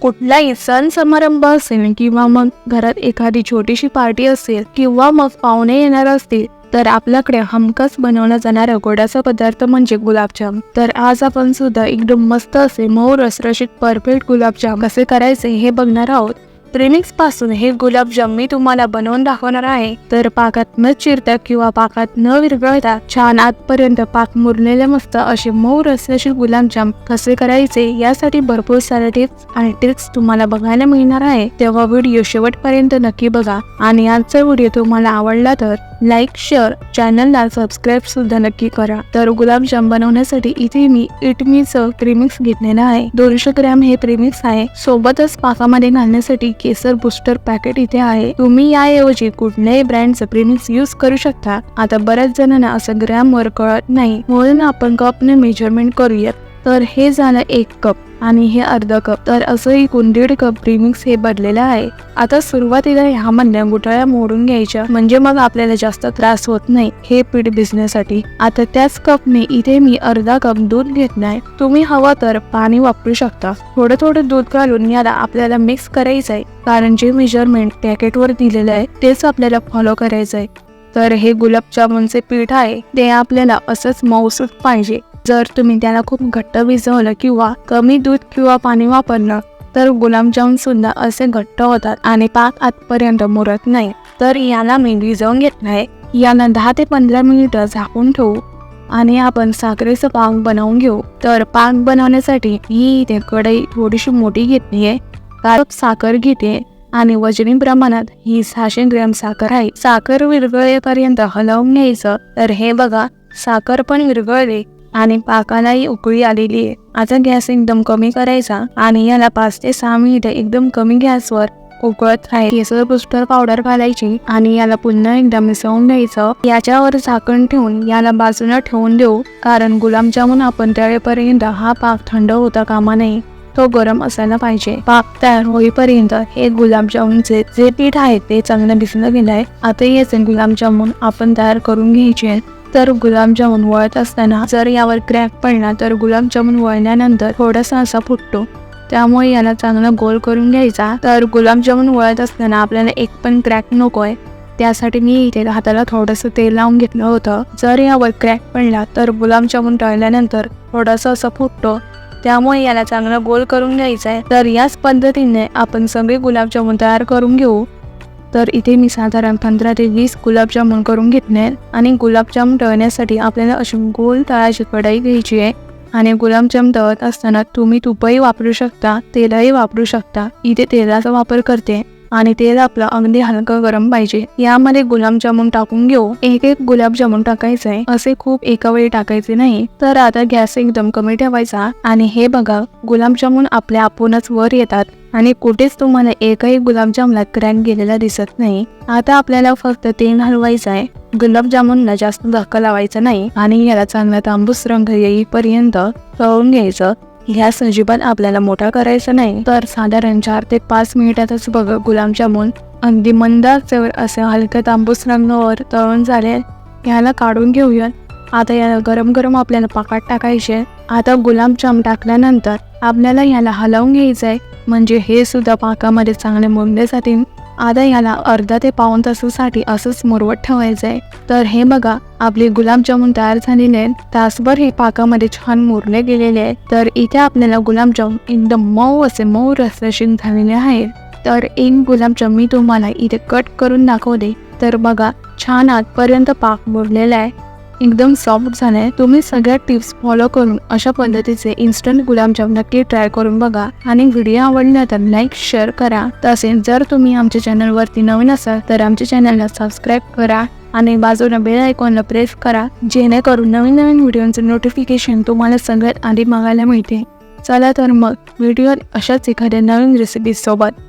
कुठलाही सण समारंभ असेल किंवा मग घरात एखादी छोटीशी पार्टी असेल किंवा मग पाहुणे येणार असतील तर आपल्याकडे हमखास बनवला जाणारा गोडाचा पदार्थ म्हणजे गुलाबजाम। तर आज आपण सुद्धा एकदम मस्त असे मऊ रसरशीत परफेक्ट गुलाबजाम कसे करायचे हे बघणार आहोत। प्रेमिक्स पासून हे गुलाबजाम मी तुम्हाला बनवून दाखवणार आहे। तर पाकात न चिरता किंवा पाकात न विरघळता छान आतपर्यंत पाक मुरलेले मस्त असे मऊ रसरशीत गुलाबजाम कसे करायचे यासाठी भरपूर सारे टिप्स आणि ट्रिक्स तुम्हाला बघायला मिळणार आहे। तेव्हा व्हिडिओ शेवटपर्यंत नक्की बघा आणि आजचा व्हिडिओ तुम्हाला आवडला तर लाईक शेअर चॅनलला सबस्क्राईब सुद्धा नक्की करा। तर गुलाबजाम बनवण्यासाठी इथे मी इटमीचं प्रेमिक्स घेतलेलं आहे। 200 ग्रॅम हे प्रेमिक्स आहे। सोबतच पाकामध्ये घालण्यासाठी केसर बूस्टर पॅकेट इथे आहे। तुम्ही याऐवजी कुठल्याही ब्रँडचं प्रेमिक्स यूज करू शकता। आता बऱ्याच जणांना असं ग्रॅम वर कळत नाही म्हणून आपण कपने मेजरमेंट करूयात। तर हे झालं 1 कप आणि हे अर्धा कप, तर असं एकूण 1.5 कप प्रीमिक्स हे भरलेलं आहे। आता सुरुवातीला ह्यामधल्या गुठळ्या मोडून घ्यायच्या म्हणजे मग आपल्याला जास्त त्रास होत नाही हे पीठ भिजण्यासाठी। आता त्याच कपने इथे मी अर्धा कप दूध घेतलाय। तुम्ही हवं तर पाणी वापरू शकता। थोडं थोडं दूध घालून याला आपल्याला मिक्स करायचंय, कारण जे मेजरमेंट पॅकेटवर दिलेलं आहे तेच आपल्याला फॉलो करायचंय। तर हे गुलाबजामुनचे पीठ आहे ते आपल्याला असंच मऊसूत पाहिजे। जर तुम्ही त्याला खूप घट्ट भिजवलं किंवा कमी दूध किंवा पाणी वापरलं तर गुलाबजामुन सुद्धा असे घट्ट होतात आणि पाक आतपर्यंत मुरत नाही। तर याला मी भिजवून घेतलाय। याला 10 ते 15 मिनिटं झाकून ठेवू आणि आपण साखरेचा पाक बनवून घेऊ। तर पाक बनवण्यासाठी मी इथे कढई थोडीशी मोठी घेतली आहे, कारण साखर घेते आणि वजनी प्रमाणात ही 600 ग्रॅम साखर आहे। साखर विरघळेपर्यंत हलवून घ्यायचं। तर हे बघा साखर पण विरघळली आणि पाकालाही उकळी आलेली आहे। आता गॅस एकदम कमी करायचा आणि याला 5 ते 6 मिनिटे एकदम कमी गॅसवर उकळत राहायचं। केसर बूस्टर पावडर घालायची आणि याला पुन्हा एकदा मिसळून घ्यायचं। याच्यावर झाकण ठेवून याला बाजूला ठेवून देऊ, कारण गुलाबजामुन आपण तळेपर्यंत हा पाक थंड होता कामा नये, तो गरम असायला पाहिजे। पाक तयार होईपर्यंत हे गुलाबजामुनचे जे पीठ आहे ते चांगलं भिजलं गेलं आहे। आता याचे गुलाबजामुन आपण तयार करून घ्यायचे। तर गुलाबजामुन वळत असताना जर यावर क्रॅक पडला तर गुलाबजामुन वळल्यानंतर थोडासा असा फुटतो, त्यामुळे याला चांगला गोल करून घ्यायचा। तर गुलाबजामुन वळत असताना आपल्याला एक पण क्रॅक नकोय, त्यासाठी मी इथे हाताला थोडंसं तेल लावून घेतलं होतं। जर यावर क्रॅक पडला तर गुलाबजामुन तळल्यानंतर थोडासा असा फुटतो, त्यामुळे याला चांगला गोल करून घ्यायचा आहे। तर याच पद्धतीने आपण सगळे गुलाबजामुन तयार करून घेऊ। तर इथे मी साधारण 15 ते 20 गुलाबजामुन करून घेतले आणि गुलाबजामुन तळण्यासाठी आपल्याला अशी गोल तळाची कढई घ्यायची आहे आणि गुलाबजाम तळत असताना तुम्ही तुपही वापरू शकता, तेलही वापरू शकता। इथे तेलाचा वापर करते आणि तेल आपलं अगदी हलकं गरम पाहिजे। यामध्ये गुलाबजामुन टाकून घेऊ। एक एक गुलाबजामुन टाकायचंय, असे खूप एका वेळी टाकायचे नाही। तर आता गॅस एकदम कमी ठेवायचा आणि हे बघा गुलाबजामुन आपल्या आपणच वर येतात आणि कुठेच तुम्हाला एकही गुलाबजामला क्रॅक गेलेला दिसत नाही। आता आपल्याला फक्त तेल हलवायचं आहे, गुलाबजामुनला जास्त धक्का लावायचा नाही आणि याला चांगला तांबूस रंग येईपर्यंत तळून घ्यायचं। गॅस अजिबात आपल्याला मोठा करायचा नाही। तर साधारण 4 ते 5 मिनिटातच बघा गुलाबजामुन अगदी मंद आचेवर असे हलक्या तांबूस रंगावर तळून झाले। याला काढून घेऊया। आता याला गरम गरम आपल्याला पाकात टाकायचे। आता गुलाबजाम टाकल्यानंतर आपल्याला याला हलवून घ्यायचंय, म्हणजे हे सुद्धा पाकामध्ये चांगले मुरले जातील। आता याला अर्धा ते पाऊण तासासाठी असंच मुरवत ठेवायचंय। तर हे बघा आपले गुलाबजामुन तयार झालेले आहेत। तासभर हे पाकामध्ये छान मुरले गेलेले आहेत। तर इथे आपल्याला गुलाबजाम एकदम मऊ असे मऊ रसरशीत झालेले आहेत। तर एक गुलाबजाम मी तुम्हाला इथे कट करून दाखवते। तर बघा छान आतपर्यंत पाक मुरलेला आहे, एकदम सॉफ्ट झालाय। तुम्ही सगळ्या टिप्स फॉलो करून अशा पद्धतीचे इन्स्टंट गुलाबजाम नक्की ट्राय करून बघा आणि व्हिडिओ आवडला तर लाईक शेअर करा। तसेच जर तुम्ही आमच्या चॅनलवरती नवीन असाल तर आमच्या चॅनलला सबस्क्राईब करा आणि बाजूला बेल आयकॉनला प्रेस करा, जेणेकरून नवीन नवीन व्हिडिओचे नोटिफिकेशन तुम्हाला सगळ्यात आधी बघायला मिळते। चला तर मग व्हिडिओ अशाच एखाद्या नवीन रेसिपी सोबत